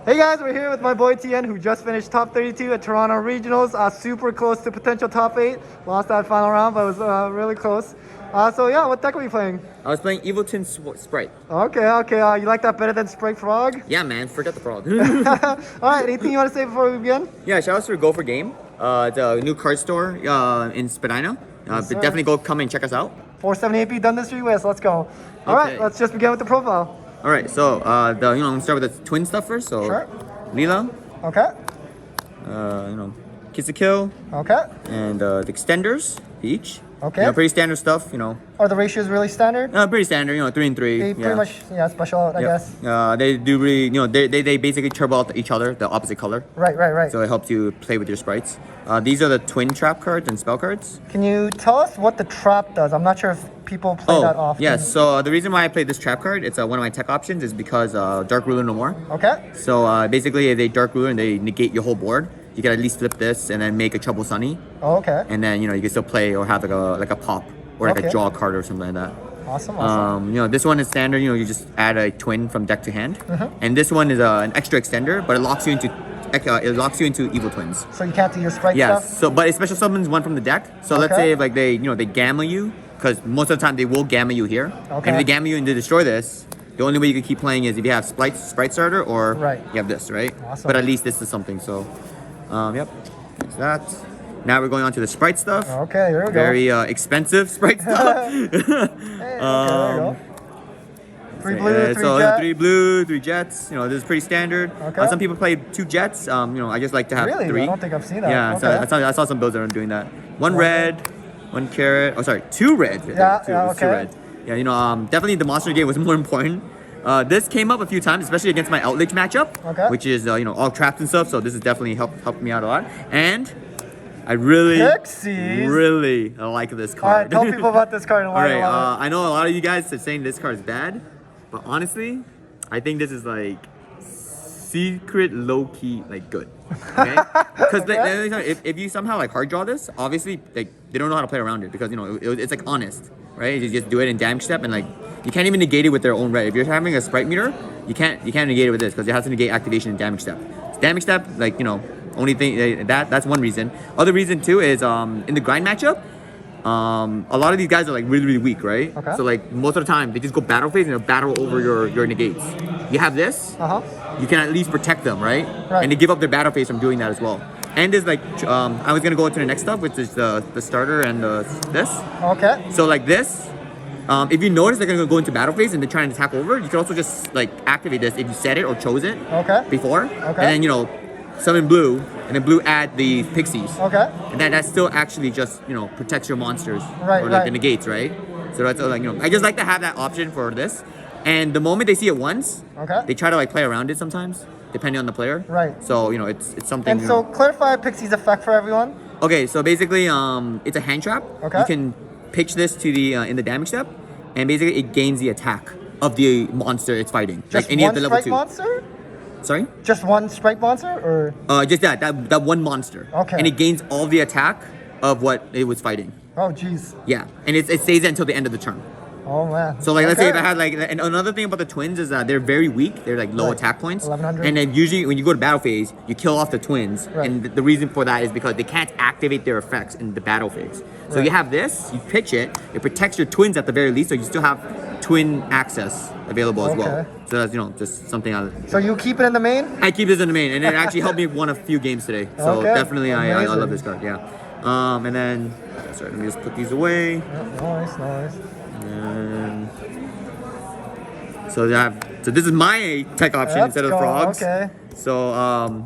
Hey guys, we're here with my boy Thien, who just finished top 32 at Toronto Regionals. Super close to potential top 8. Lost that final round, but it was really close. So yeah, what deck are you playing? I was playing Evil Twin Spright. Okay. You like that better than Spright Frog? Yeah, man. Forget the frog. Alright, anything you want to say before we begin? Yeah, shout out to Go for Game. It's a new card store in Spadina. Yes, But definitely go come and check us out. 478B Dundas St W, let's go. Alright, Okay. let's just begin with the profile. All right, so I'm gonna start with the twin stuff first. So Sure. Leela, Okay. Kiss a Kill, Okay. and the extenders each. Okay. Pretty standard stuff. Are the ratios really standard? Pretty standard. 3 and 3. They pretty much, special out, I guess. They do really, they basically turbo out each other, the opposite color. Right. So it helps you play with your sprites. These are the twin trap cards and spell cards. Can you tell us what the trap does? I'm not sure if people play that often. Yes. So the reason why I played this trap card, it's one of my tech options, is because Dark Ruler no more. Okay. So basically, if they Dark Ruler and they negate your whole board, you can at least flip this and then make a Trouble Sunny. Oh, okay. And then you can still play or have like a pop or like a draw card or something like that. Awesome. This one is standard. You just add a twin from deck to hand, and this one is an extra extender, but it locks you into Evil Twins. So you can't do your Sprite Yes. stuff? So, but it special summons one from the deck. So let's say if they gamma you, because most of the time they will gamma you here. Okay. And if they gamma you and they destroy this, the only way you can keep playing is if you have Sprite starter or Right. you have this, right? Awesome. But at least this is something. So, yep. That's that. Now we're going on to the Sprite stuff. Okay, here we go. Very expensive Sprite stuff. Hey, okay, there you go. 3 blue, 3 so jet. 3 blue, 3 jets. This is pretty standard. Okay. Some people play 2 jets. I just like to have Really? 3. I don't think I've seen that. Yeah, Okay. so I saw some builds that are doing that. 1 red, 1 carrot. Oh, sorry, 2 red. Yeah, two, yeah, 2 okay. red. Yeah, definitely the monster game was more important. This came up a few times, especially against my Outledge matchup, Okay. which is all traps and stuff. So this has definitely helped me out a lot. And I really like this card. Alright, tell people about this card and why you love it. I know a lot of you guys are saying this card is bad, but honestly, I think this is like secret low-key like good. Okay? Because if you somehow like hard draw this, obviously like they don't know how to play around it because it's like honest, right? You just do it in damage step and like you can't even negate it with their own red. If you're having a Sprite meter, you can't negate it with this because it has to negate activation and damage step. Damage step, only thing that's one reason. Other reason too is in the grind matchup, a lot of these guys are like really weak, right? Okay. So like most of the time they just go battle phase and they'll battle over your negates. You have this, you can at least protect them, right? And they give up their battle phase from doing that as well. And there's like I was gonna go into the next stuff, which is the starter and this. Okay. So like this. If you notice they're gonna go into battle phase and they're trying to attack over, you can also just like activate this if you set it or chose it before. Okay. And then summon blue, and then blue add the pixies. Okay. And that still actually just protects your monsters Right, or like right. the negates, right? So that's like I just like to have that option for this. And the moment they see it once, they try to like play around it sometimes, depending on the player. Right. So it's something. And so clarify Pixie's effect for everyone. Okay, so basically, it's a hand trap. Okay. You can pitch this to the in the damage step, and basically it gains the attack of the monster it's fighting. Just like any one of the level Sprite 2. monster? Sorry? Just one Sprite monster, or? Just that one monster. Okay. And it gains all the attack of what it was fighting. Oh, jeez. Yeah, and it stays there until the end of the turn. Oh man. So like let's say if I had like, and another thing about the twins is that they're very weak. They're like low attack points. 1100. And then usually when you go to battle phase, you kill off the twins. Right. And the reason for that is because they can't activate their effects in the battle phase. So you have this, you pitch it, it protects your twins at the very least, so you still have twin access available as well. So that's just something So you keep it in the main? I keep this in the main, and it actually helped me win a few games today. So definitely I love this card, yeah. And then sorry, let me just put these away. Nice. And so this is my tech option instead of the frogs. Okay. So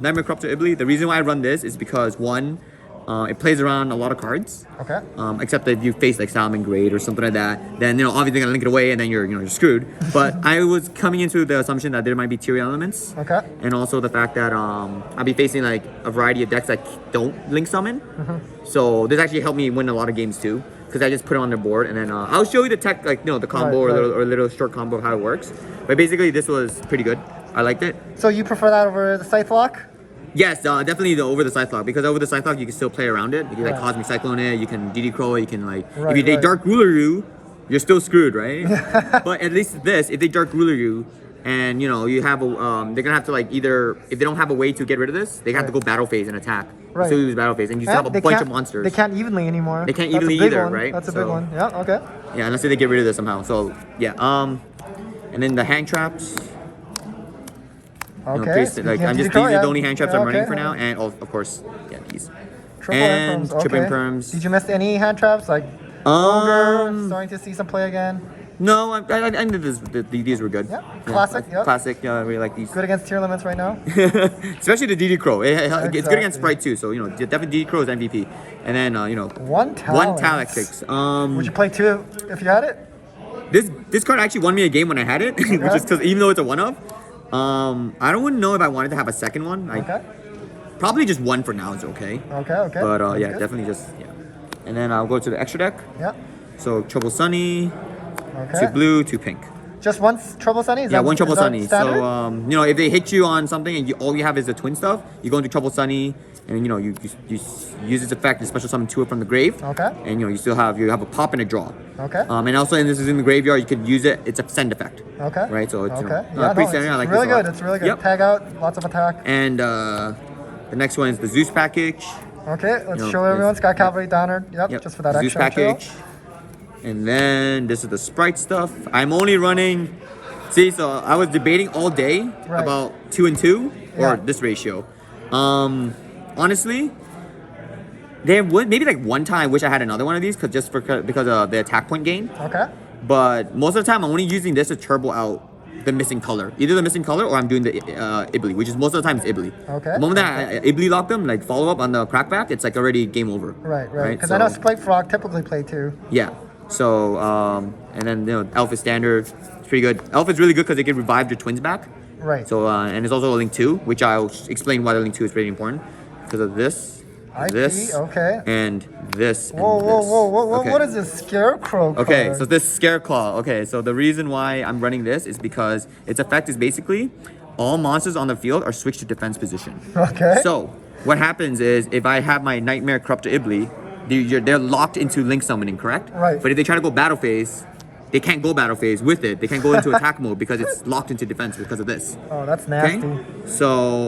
Nightmare Corruptor Ibli. The reason why I run this is because one, it plays around a lot of cards. Okay. Except that if you face like Salmon Grade or something like that, then obviously gonna link it away and then you're screwed. But I was coming into the assumption that there might be Tyrion elements. Okay. And also the fact that I'll be facing like a variety of decks that don't link summon. So this actually helped me win a lot of games too. Because I just put it on their board, and then I'll show you the tech, like the combo or a little short combo of how it works. But basically, this was pretty good. I liked it. So you prefer that over the Scythe Lock? Yes, definitely over the Scythe Lock, because over the Scythe Lock you can still play around it. You can like Cosmic Cyclone it, you can DD Crow it, you can like if you Dark Ruler you, you're still screwed, right? But at least this, if they Dark Ruler you, and you know you have a they're gonna have to like either if they don't have a way to get rid of this, they have to go battle phase and attack. Right. So you lose battle phase, and you still have a bunch of monsters. They can't evenly anymore. They can't That's a evenly big either, one. right? That's a big one. Yeah. Okay. Yeah, unless they get rid of this somehow. So yeah. And then the hand traps. Okay. You know, like I'm just these are the only hand traps I'm running for now, and of course, yeah, these. Triple and imperms. triple Okay. imperms. Did you miss any hand traps like Ogre? Starting to see some play again. No, I knew these were good. Yeah, classic. Yeah. Classic. Yeah, I really like these. Good against tier limits right now. Especially the DD Crow. It's good Exactly. against Spright too. So you know, definitely DD Crow is MVP. And then you know, One talent. kicks. Would you play 2 if you had it? This card actually won me a game when I had it, which is because even though it's a one of, I wouldn't know if I wanted to have a second one. Okay. Probably just one for now is okay. Okay. But That's yeah, good. definitely just yeah. And then I'll go to the extra deck. Yeah. So Trouble Sunny, Okay. 2 blue, 2 pink. Just one Trouble Sunny? Is Yeah, that, one Trouble is that Sunny. standard? So you know, if they hit you on something and all you have is the twin stuff, you go into Trouble Sunny, and you know you use its effect and special summon 2 from the grave. Okay. And you know you have a pop and a draw. Okay. And also, and this is in the graveyard, you could use it. It's a send effect. Okay. Right. So it's Okay. you know, pretty standard. It's I like really this a lot. good. It's really good. Yep. Tag out, lots of attack. And the next one is the Zeus package. Okay, let's You know, show everyone. it's- Sky Cavalry Downer. Yep, just for that Zeus extra chill. package. And then this is the Spright stuff. I'm only running. See, so I was debating all day Right. about 2 and 2 or Yeah. this ratio. Honestly, there would maybe like one time I wish I had another one of these because of the attack point gain. Okay. But most of the time I'm only using this to turbo out the missing color. Either the missing color or I'm doing the Ibli, which is most of the time it's Ibli. Okay. The moment that I Ibli lock them, like follow up on the crackback, it's like already game over. Right. Because So- I know Spright Frog typically play 2. Yeah. So, and then, you know, Elf is standard. It's pretty good. Elf is really good because they can revive your twins back. Right. So, and it's also a Link 2, which I'll explain why the Link 2 is really important. Because of this, IP, this, okay. and this, and Whoa, this. whoa, whoa, whoa! Okay. What is this Scarecrow card? Okay, so this Scareclaw. Okay, so the reason why I'm running this is because its effect is basically all monsters on the field are switched to defense position. Okay. So what happens is if I have my Nightmare Corruptor Ibli, they're locked into Link summoning, correct? Right. But if they try to go battle phase, they can't go battle phase with it. They can't go into attack mode because it's locked into defense because of this. Oh, that's nasty. Okay? So,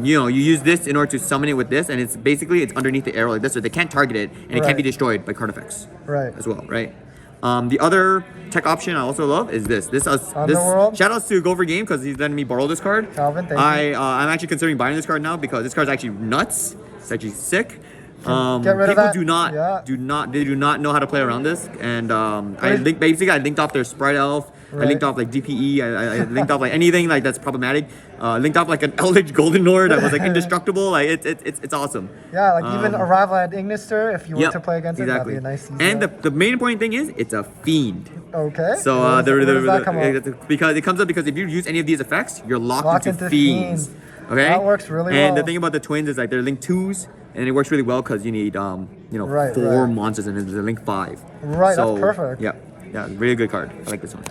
you know, you use this in order to summon it with this, and it's basically it's underneath the arrow like this, so they can't target it, and it can't be Right. destroyed by card effects. Right. As well, right? The other tech option I also love is this. This Underworld? shout outs to Go for Game because he's letting me borrow this card. Calvin, thank you. I'm actually considering buying this card now because this card's actually nuts. It's actually sick. Get rid of People that. do not know how to play around this, and I is- linked off their Spright Elf. I linked off like DPE. I linked off like anything like that's problematic. Linked off like an Eldritch Golden Lord that was like indestructible. Like it's awesome. Yeah, like even Arrival at Ignister, if you were Yep, to play against exactly. it, that'd be a nice easy And out. the main important thing is it's a fiend. Okay. So Where does that come up? because it comes up because if you use any of these effects, you're locked, Locked into into fiends. fiends. Okay. That works really And well. the thing about the twins is like they're Link 2s, and it works really well because you need Right, 4 right. monsters, and there's a Link 5. Right, So, that's perfect. Yeah, really good card. I like this one.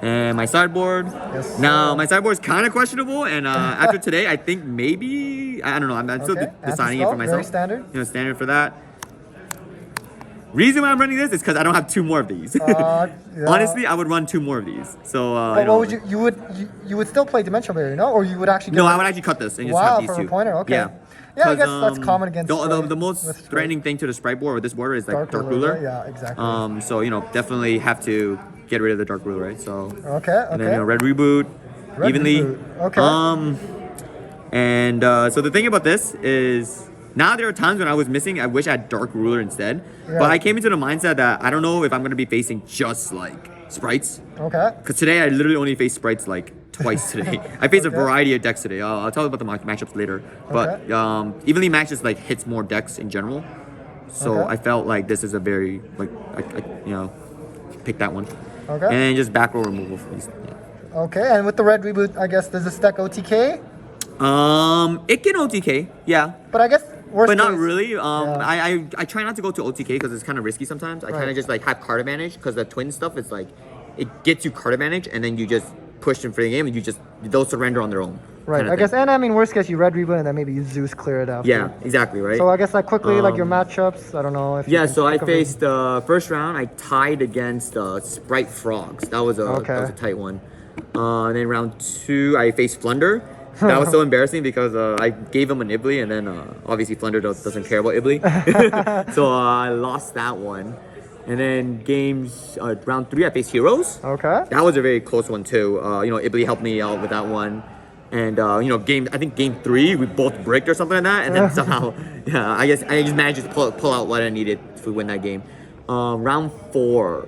And my sideboard. Yes, Now sir. my sideboard is kind of questionable, and after today, I think maybe I don't know. I'm still Okay, deciding it for anti-spell, myself. very standard. You know, standard for that. Reason why I'm running this is because I don't have 2 more of these. Yeah. Honestly, I would run 2 more of these. So, But what would you would still play Dimensional Barrier, no? Or you would actually No, I would actually cut this and just Wow, have these for a 2. pointer, okay. Yeah. Yeah, I 'Cause, guess that's common against the Spright, most with Spright. threatening thing to the Spright board with this border is like Dark Ruler, Ruler. yeah, exactly. So you know, definitely have to get rid of the Dark Ruler, right? So. Okay, And then okay. you know, Red Reboot, Red evenly. Reboot, okay. And so the thing about this is. Now there are times when I was missing, I wish I had Dark Ruler instead. Yeah. But I came into the mindset that I don't know if I'm going to be facing just like Sprites. Okay. Because today I literally only faced Sprites like twice today. I faced a Okay. variety of decks today. I'll tell you about the matchups later. But evenly matched just like hits more decks in general. So Okay. I felt like this is a very like I pick that one. Okay. And then just back row removal for these. Yeah. Okay, and with the Red Reboot, I guess does this deck OTK? It can OTK, yeah. But I guess worst But not case- really. Yeah. I try not to go to OTK because it's kind of risky sometimes. I kind Right. of just like have card advantage because the twin stuff is like it gets you card advantage and then you just push them for the game and they'll surrender on their own. Right, kinda I guess, thing. and I mean, worst case, you Red Reboot and then maybe you Zeus clear it out. Yeah, exactly, right? So I guess like quickly, like your matchups, I don't know if you Yeah, can so I think of any- faced first round. I tied against Spright Frogs. That was a tight one. And then round 2, I faced Flunder. That was so embarrassing because I gave him an Ibli, and then obviously Flunder doesn't care about Ibli. So I lost that one. And then round 3, I faced Heroes. Okay. That was a very close one too. Ibli helped me out with that one. And I think game 3 we both bricked or something like that, and then somehow, I guess I just managed to pull out what I needed to win that game. Round 4,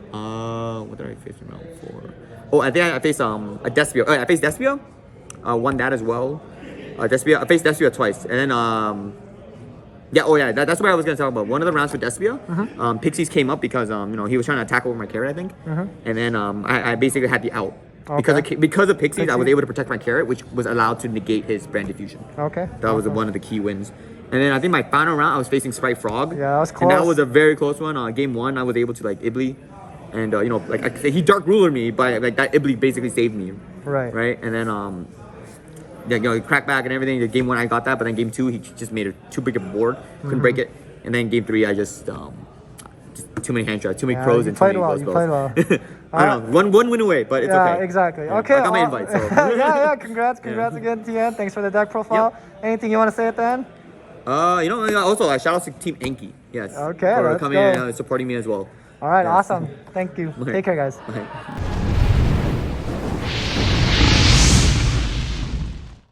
what did I face in round 4? Oh, I think I faced a Despio. I faced Despio. Won that as well. I faced Despio twice, and then that's what I was gonna talk about. One of the rounds for Despio, Pixies came up because he was trying to attack over my carrot, I think, and then I basically had the out. Okay. Because of Pixies, I was able to protect my carrot, which was allowed to negate his brand diffusion. Okay. That was one of the key wins. And then I think my final round, I was facing Spright Frog. Yeah, that was close. And that was a very close one. Game 1, I was able to Ibli, and he dark rulered me, but that Ibli basically saved me. Right. Right. And then crack back and everything. Game 1, I got that, but then game 2, he just made it too big of a board, couldn't break it. And then game 3, I just too many hand shots, too many crows, and too many close You played well. I don't know, one win away, but it's okay. Yeah, exactly. Yeah, Okay. I got my invite, so. yeah. Congrats again, Thien. Thanks for the deck profile. Anything you want to say at the end? Also shout out to Team Enki. Yes. Okay, For let's coming go. in and supporting me as well. All right, Yeah. awesome. Thank you. Okay. Take care, guys. Okay.